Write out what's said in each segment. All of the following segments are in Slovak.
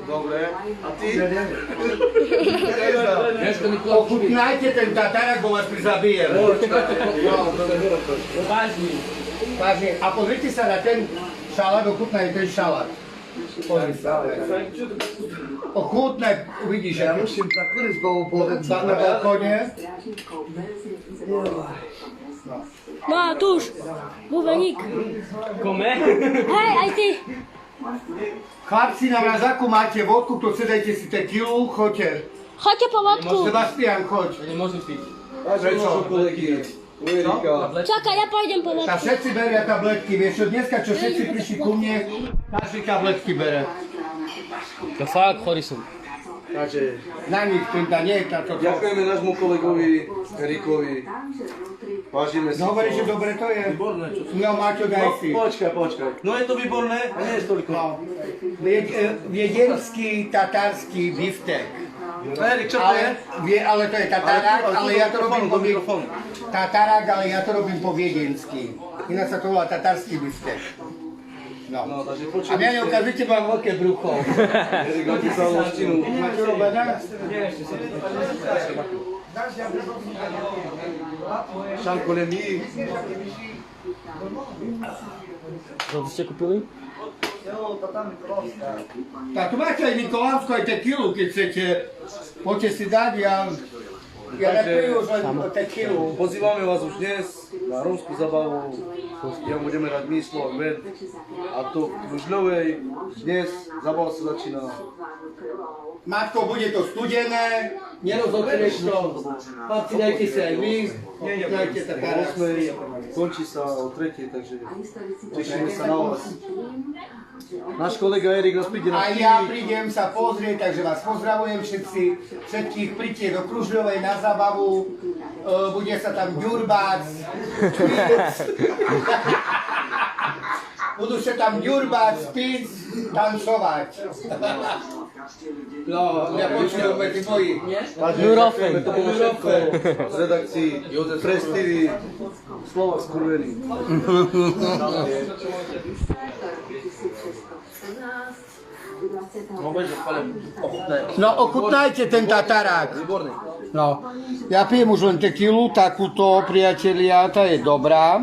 Dobre. A ty? Ochutnajte ten tatarak, bo vás prizabijem. Vážne. A pozrite sa na ten šalát, ochutnaj ten šalát. Pozri sa. Ochutnaj, uvidíš. Ja musím na kurizkovú povedať. Na balkóne. No a tu už, bubeník. Come? Hej, aj ty. Chlapci, na mrazáku máte vodku, to chce, dajte si tequilu, choďte. Choďte po vodku. Sebastian, choď. Nemôžem piť. Prečo? Čakaj, ja pôjdem po A vodku. všetci beria tabletky, vieš čo, dneska čo všetci prišli ku mne, každý tabletky bere. Ja fakt chorý som. Takže Na nich teda nie je táto. ďakujeme nášmu kolegovi Erikovi. Vážime si No hovorí, že dobre to je. Výborné, čo No Maťo, daj si. Počkaj. No je to výborné a nie je toľko. No. Viedenský tatársky biftek. Erik, čo to je? Ale to je tatarák, ale ja to robím po mikrofónu. tatarák, ale ja to robím po viedensky. Inak sa to volá tatársky biftek. No. No, takže A počujem. mňa neukážete, mám veľké brucho. Erik napísal loštinu. Máte robená? Šanko nemí. Čo ste kúpili? Tak tu máte aj Nikolánsku, aj tequilu, keď chcete. Poďte si dať, ja nepiju už len tequilu. Pozývame vás už dnes na rómskú zabavu, kde budeme hrať Myslo a Gvent. A to v Žľovej dnes zabava sa začína. Matko, bude to studené, nerozhodneš to. Chlapci, dajte si aj vy, dajte O taká 8. končí sa o 3. takže tešíme sa na vás. Náš kolega Erik nás príde na A ja prídem sa pozrieť, takže vás pozdravujem všetkých príďte do Kružľovej na zábavu, bude sa tam ďurbať, budú sa tam ďurbať, spiť, tancovať. No, ja počujem medzi moji. Nurofen. To bolo všetko z redakcií Press TV, Slovak skurvený. No, ochutnajte ten tatarák. Výborný. No, ja pijem už len tequilu, takúto, priatelia, tá je dobrá.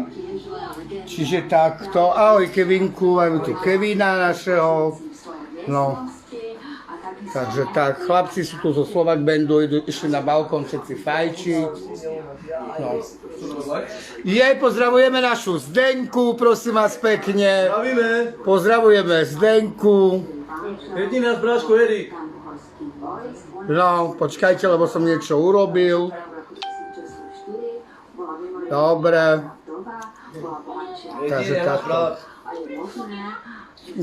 Čiže takto. Ahoj Kevinku, máme tu Kevina našeho. No. Takže tak, chlapci sú tu zo Slovak Bandu, išli na balkón všetci fajčiť. No. Jej, pozdravujeme našu Zdenku, prosím vás pekne. Zdravíme. Pozdravujeme Zdenku. Jediný náš bráško Erik. No, počkajte, lebo som niečo urobil. Dobre. Takže takto.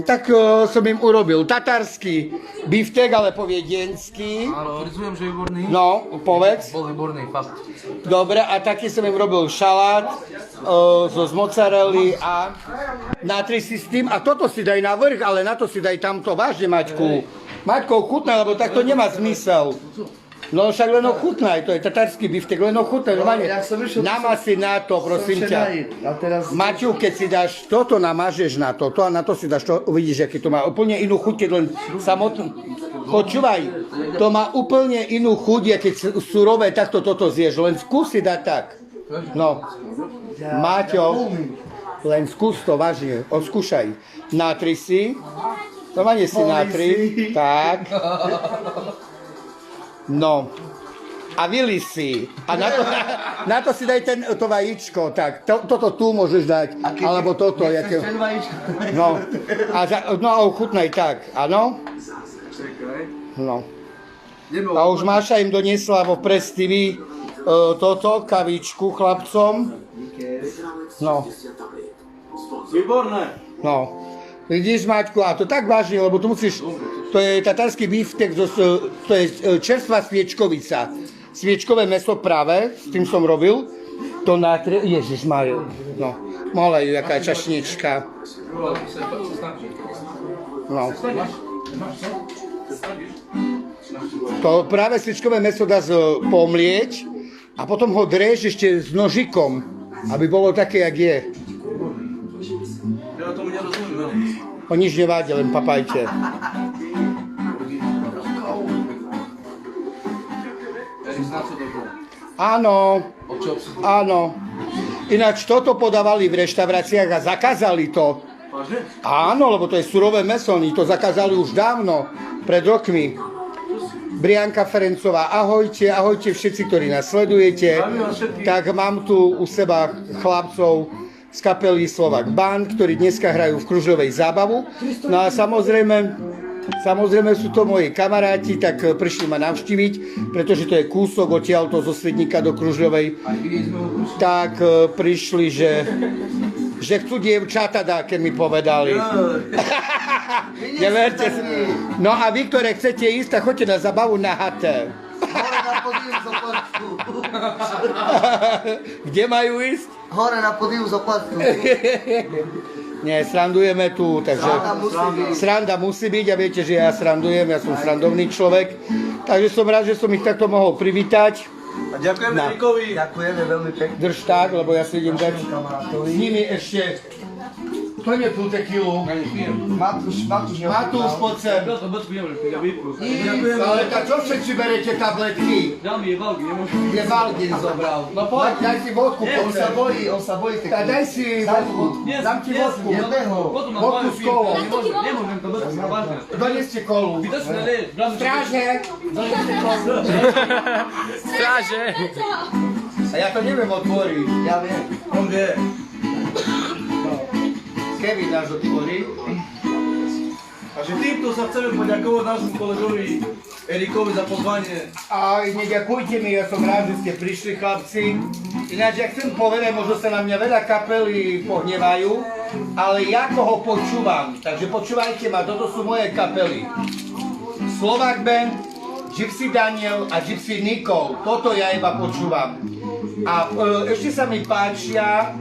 Tak som im urobil tatarský biftek, ale po viedensky. Áno, prizujem, že je výborný. No, povedz. Bol výborný, fakt. Dobre, a taký som im robil šalát z mozzarelly a natri si s tým. A toto si daj na vrch, ale na to si daj tamto, vážne Maťku. Maťko, chutnaj, lebo takto nemá zmysel. No však len ochutnaj, to je tatarský biftek, len ochutnaj, namasi na to, prosím ťa. Maťu, keď si dáš toto, namažeš na toto a na to si dáš to, uvidíš, aký to má úplne inú chuť, keď len samotný. Počúvaj, to má úplne inú chuť, keď surové takto toto zješ, len skúsi dať tak. No, Maťo, len skús to, vážne, odskúšaj. Natri si, normálne si natri, tak. No, a vyli si. A na to si daj to vajíčko, tak. Toto tu môžeš dať, alebo toto. No, a ochutnaj tak, áno? No. A už Máša im doniesla vo Press TV toto, kavičku chlapcom. No. Výborné. No. Vidíš, Maťku, a to tak vážne, lebo tu musíš, to je tatarský biftek, to je čerstvá sviečkovica. Sviečkové mäso práve, s tým som robil. To Ježišmáriu, no, moleju, jaká čašnička. No. To práve sviečkové mäso dá pomlieť a potom ho dreš ešte s nožikom, aby bolo také, jak je. Ja tomu nerozumiem. O nič nevádí, len papajte. Víš, na co to bylo? Áno, O čo si? áno. Ináč toto podávali v reštauráciách a zakázali to. Vážne? Áno, lebo to je surové mäso, oni to zakázali už dávno, pred rokmi. Brianka Ferencová, ahojte, ahojte všetci, ktorí nás sledujete. Tak mám tu u seba chlapcov z kapely Slovak Band, ktorí dneska hrajú v Kružľovej zábavu. No a samozrejme sú to moji kamaráti, tak prišli ma navštíviť, pretože to je kúsok odtiaľto zo Svidníka do Kružľovej. Tak prišli, že chcú dievčata, keď mi povedali. Neverte si. No a vy, ktoré chcete ísť, tak choďte na zabavu na HT. Hore na podium z oplatku. Kde majú ísť? Hore na podium z oplatku. Nie, srandujeme tu, takže sranda musí byť a viete, že ja srandujem, ja som srandovný človek. Takže som rád, že som ich takto mohol privítať. A ďakujem No. Erikovi. Ďakujeme veľmi pekne. Drž tak, lebo ja si idem dať s Kamarátovi. nimi ešte. Kto je tú tequilu? Matúš, Matúš, poď sem. Ďakujem. Ale tak čo všetci berete tabletky? Dal mi je valgy, nemôžem. Kde Valgin zobral? No poď, daj si vodku, On sa poď. bojí tak. Tak daj si vodku. Dám ti vodku. Jedného. Potom na Vodku dvaja s kolou. pijem. Nemôžem to bez vážne. Doneste kolu. Ty to si nalieš, bráno. Stráže! Stráže. A ja to neviem otvoriť. Ja viem. On vie. Kevin nás otvorí. Takže týmto sa chceme poďakovať nášmu kolegovi Erikovi za pozvanie. A neďakujte mi, ja som rád, že ste prišli, chlapci. Ináč, ja chcem povedať, možno sa na mňa veľa kapely pohnevajú, ale ja koho počúvam, takže počúvajte ma, toto sú moje kapely. Slovak Band, Gypsy Daniel a Gypsy Nicole, toto ja iba počúvam. A ešte sa mi páčia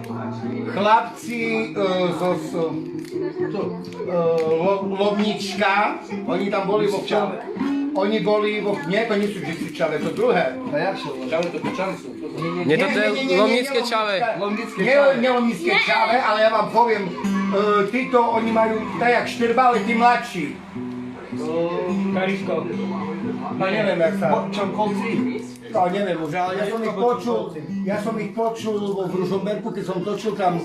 chlapci Lomnička, oni tam boli vo Čave. Oni boli vo... Nie, to nie sú Gypsy Čave, to druhé. A jak sa volá? Čau, to Pečany sú. Nie, toto je Lomnické Čave. Nie Lomnické Čave, ale ja vám poviem, títo, oni majú tak jak Štrba, ale tí mladší. Kariško. No neviem, jak sa... Čankovci. No neviem už, ale ja som ich počul vo Ružomberku, keď som točil tam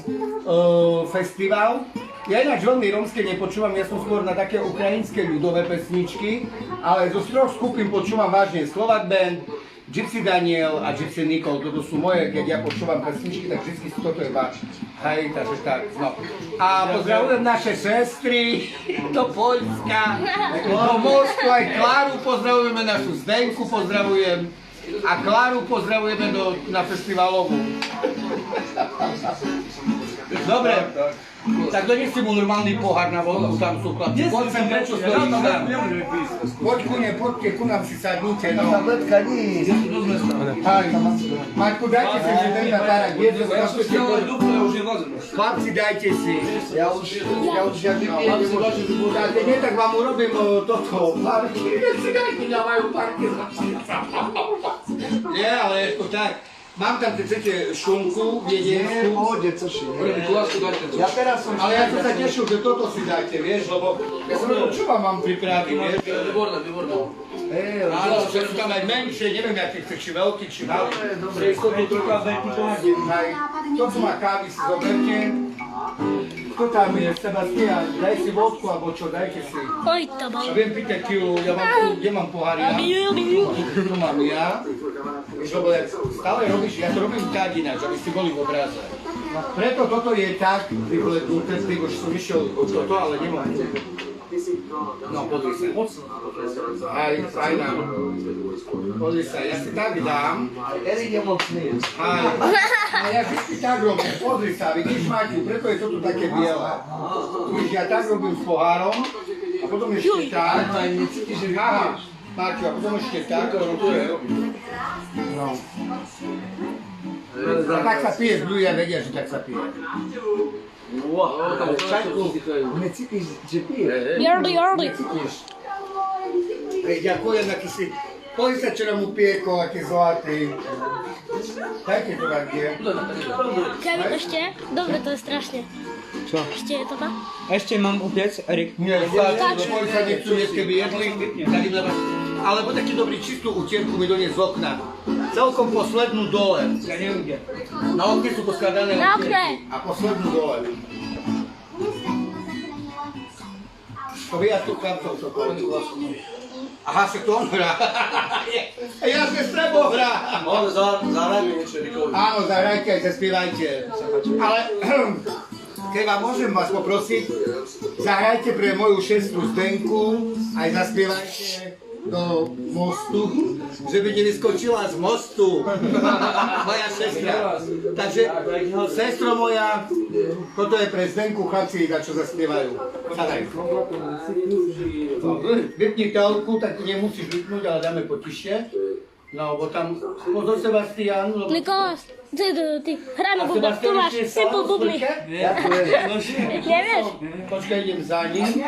festival. Ja ináč veľmi rómske nepočúvam, ja som skôr na také ukrajinské ľudové pesničky, ale zo troch skupín počúvam vážne Slovak Band, Gypsy Daniel a Gypsy Nicole, toto sú moje, keď ja počúvam pesničky, tak vždy si toto je váš. Hej, takže tak, no. A pozdravujem naše sestry do Poľska, do Moskvu, aj Kláru pozdravujeme, našu Zdenku pozdravujem. A Kláru pozdravujeme na festivalovú. Dobre, tak donesi mu normálny pohár na vodku, tam sú chlapci. Poď sem, prečo stojíš tam? Poď ku ne, poďte, ku nám si sadnite, no. Tabletka nie. Aj, Marku, dajte si, že ten tatárak je, že zaspete poď. Chlapci, dajte si. Ja už žiadny pijem nemôžem. Tak, nie, tak vám urobím toto. Marky, si dajte, dávajú parky. Nie, ale je to tak. Mám tam, keď chcete šunku, Nie, viedenskú. pohode, co si. Ja teraz som, ale ja som sa tešil, že toto si dáte, vieš, lebo ja som to čo vám mám pripraviť, vieš. Výborné, výborné. Áno, že sú tam aj menšie, neviem, aké chceš, či veľký, či malý. Že sú tu trocha veľký pohľadím, hej. To sú má kávy, si zoberte. Kto tam je, Sebastian, daj si vodku, alebo čo, dajte si. Oj, to bol. Ja viem pýtať ti, ja mám tu, kde mám pohár ja? Tu mám ja. Víš, lebo stále robíš, ja to robím tak ináč, aby ste boli v obraze. Preto toto je tak vyhlednuté, už som išiel od toto, ale nemám. No, podri sa. Aj, fajná. Podri sa, ja si tak dám. Erik je mocný. Aj, a ja vždy tak robím, podri sa, vidíš Maťu, preto je toto také biele. Vidíš, ja tak robím s pohárom, a potom ešte tak. Aha, Maťu, a potom ešte tak, to robím. No. A tak sa pije, ľudia vedia, že tak sa pije. Necítiš, že pije? Jardy. Hej, ďakujem, aký si... Pozri sa, čo nám upiekol, aký zlatý. Dajte to tak, je. Kevin, ešte? Dobre, to je strašne. Čo? Ešte je to tak? Ešte mám upiec, Erik. Nie, stačí, lebo oni sa nechcú jesť, keby jedli, tak im dávaš alebo taký dobrý čistú utierku mi doniesť z okna. Celkom poslednú dole. Na okne sú poskladané Na utierky. okne. A poslednú dole. To ja tu chlapcov to aha, však to on hrá. Ja sa s tebou hrám. Ale zahrajme niečo Rikovi. Áno, zahrajte aj zaspievajte. Ale keď vám môžem vás poprosiť, zahrajte pre moju šestru Zdenku, aj zaspievajte do mostu, že by nevyskočila z mostu. Moja sestra. Takže, sestro moja, toto je pre Zdenku, chlapci, za čo zaspievajú. Sadaj. Vypni telku, tak nemusíš vypnúť, ale dáme potišie. No, bo tam, pozor Sebastián. Nikolás, ty hráme bubna, tu máš simple bubny. Nevieš? Počkaj, idem za ním.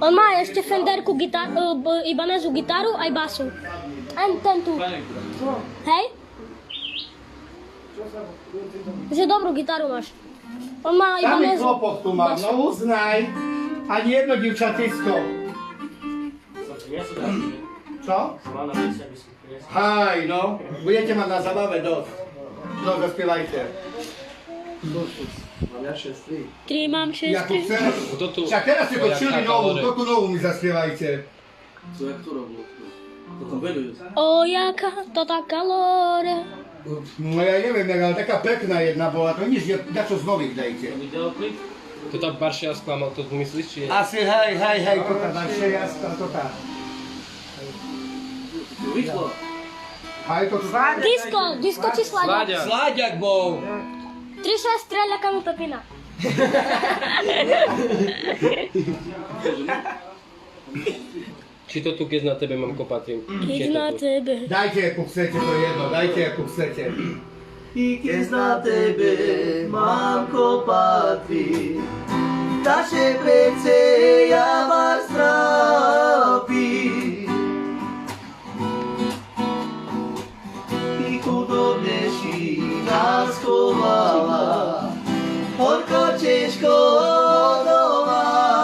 On má ešte Fenderku Ibanezu gitaru aj basu. Aj ten tu. Hej? Že dobrú gitaru máš. On má Samý Ibanezu. chlopok tu mám, no uznaj. Ani jedno divčatisko. Čo? Haj, no. Budete mať na zabave dosť. No, zaspievajte. Mám ja 6-3. 3 mám 6, Jakub 3. chceš? Však teraz ste točili novú, toto novú mi zaspievajte. Co, jak to robiło? To tam veduje. O, jaká to tá kalória. No ja neviem, ale taká pekná jedna bola, to nič, dačo z nových dajte. To tá Baršia sklamal, to myslíš, či je? Asi hej, to tá naše jasná, to tá. Rýchlo. Hej, to tu. Disko či Slaďa? Sláďa. Sláďak bol. 3-6 streľakami Pepina. Či to tu, keď na tebe mám kopatým? Keď na tebe. Dajte, ako chcete, to je jedno, dajte, ako chcete. I keď na tebe mám kopatví, taše plece ja vás trápi. Ty chudobnejší nás chovala, horko ťažko hodovala.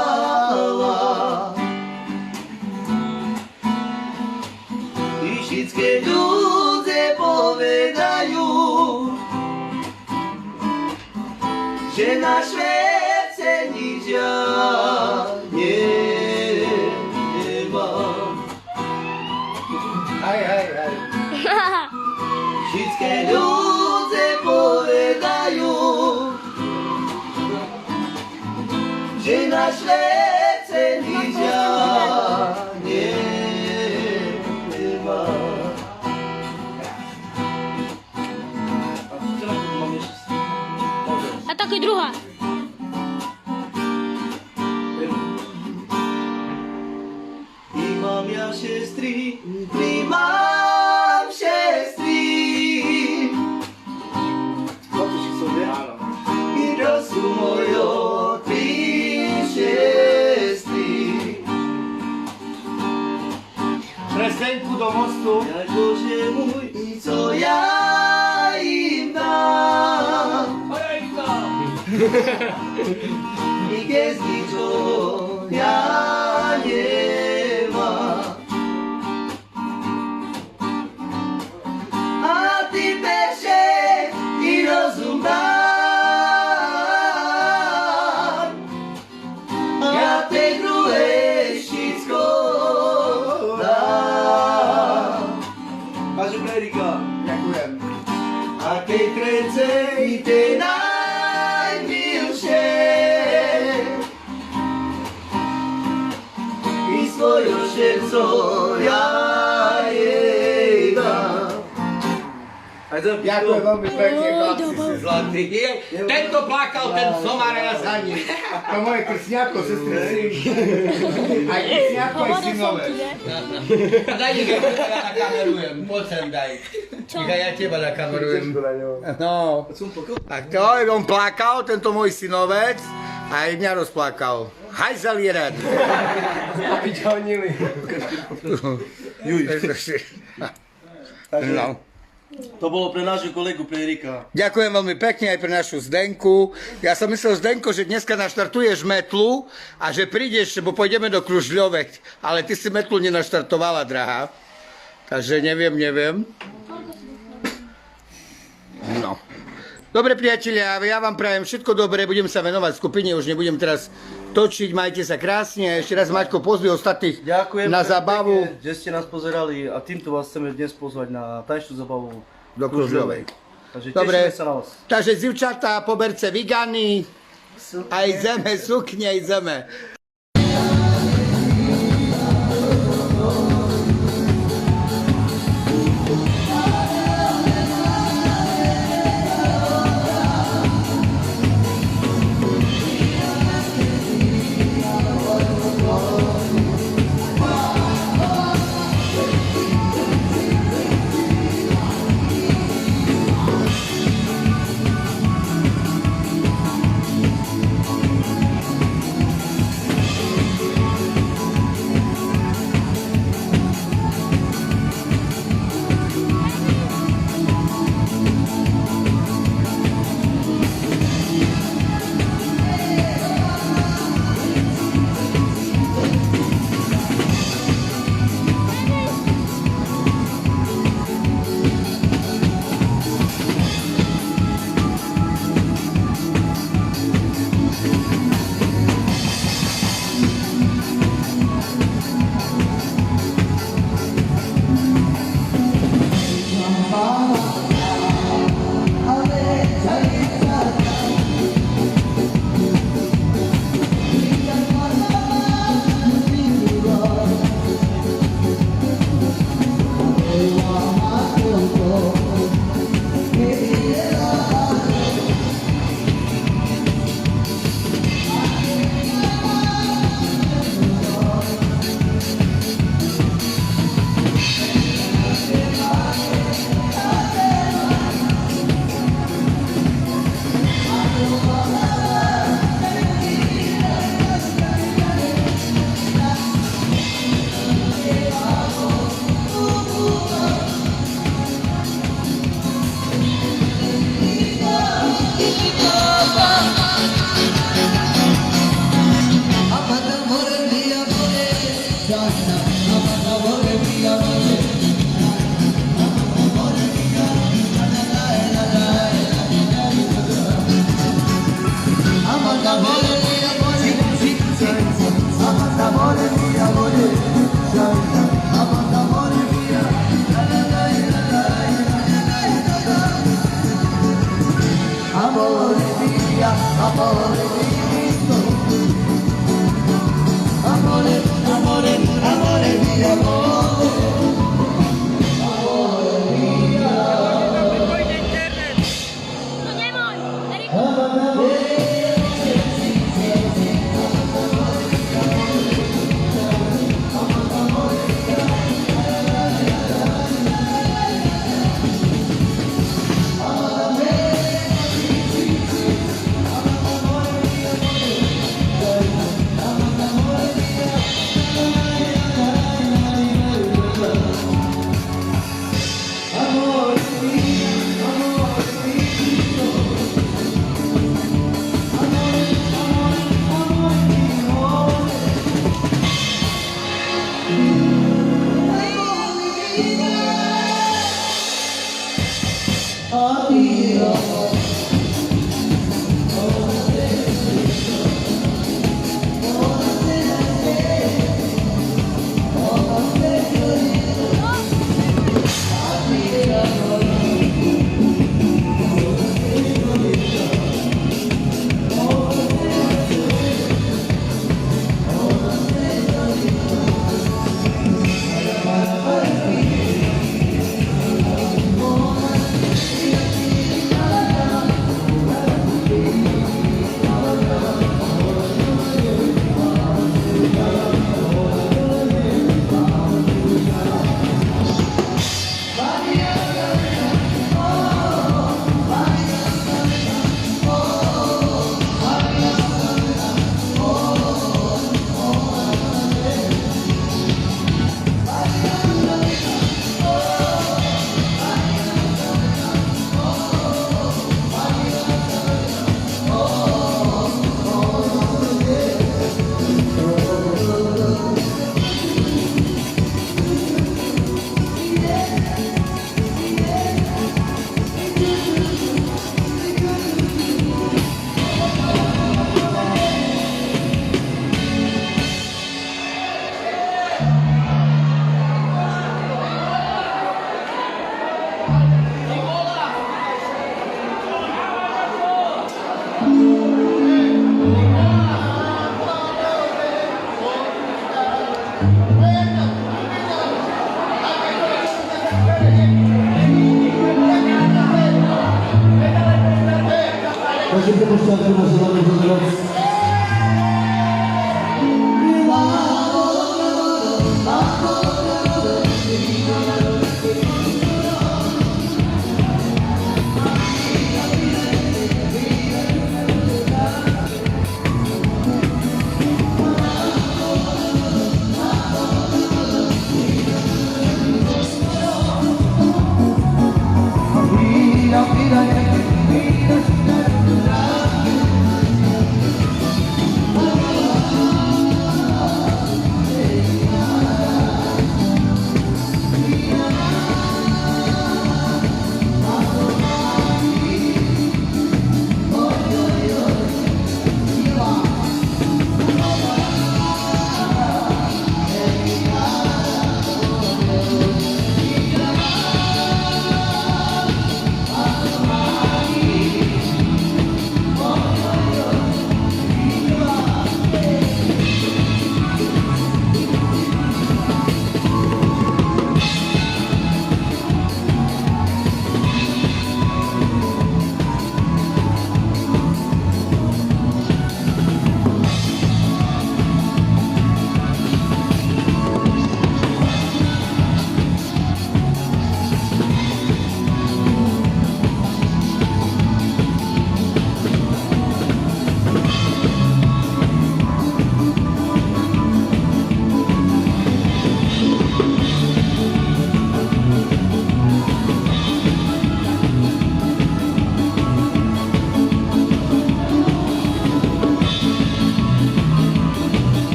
I všetké ľudia povedajú, že na Švédce nič ja nemám. Hej. Všetké ľudia povedajú, že na Švédce nič ja nemám. A taky druhá. Imam ja šestri, imam šestri. I to sú mojo tri šestri. Pre Zdenku do mostu. Jakože môj, i co ja im dám. I keď ničoho ja nemám. A ty peše i rozum dám. Ja tej druhej všetko dám. Máš Amerika. Ďakujem. A tej trecej tej najmilšie i svoje srdco ja jej dám. Ďakujem veľmi pekne, chlapci si zlatí. Tento plakal, ten somar a ja za ním. To moje krsňatko, sestry syn. Aj krsňatko, aj synové. A daj nech ja nakamerujem, poď sem daj. Nech ja teba nakamerujem. No. Tak to, on plakal, tento môj synovec, a aj mňa rozplakal. Hajzel je rád. Vyťahnili. No. To bolo pre nášho kolegu, pre Erika. Ďakujem veľmi pekne aj pre našu Zdenku. Ja som myslel, Zdenko, že dneska naštartuješ metlu a že prídeš, bo pôjdeme do Kružľovek, ale ty si metlu nenaštartovala, drahá. Takže neviem. No. Dobre, priatelia, ja vám prajem všetko dobré, budem sa venovať skupine, už nebudem teraz točiť, majte sa krásne. Ešte raz, Maťko, pozvi ostatných Ďakujem na veľmi zábavu pekne, že ste nás pozerali a týmto vás chceme dnes pozvať na tanečnú zábavu do Kružľovej. Takže Dobre, tešíme sa na vás. takže zivčatá, poberce vigany, aj zeme, sukne, aj zeme.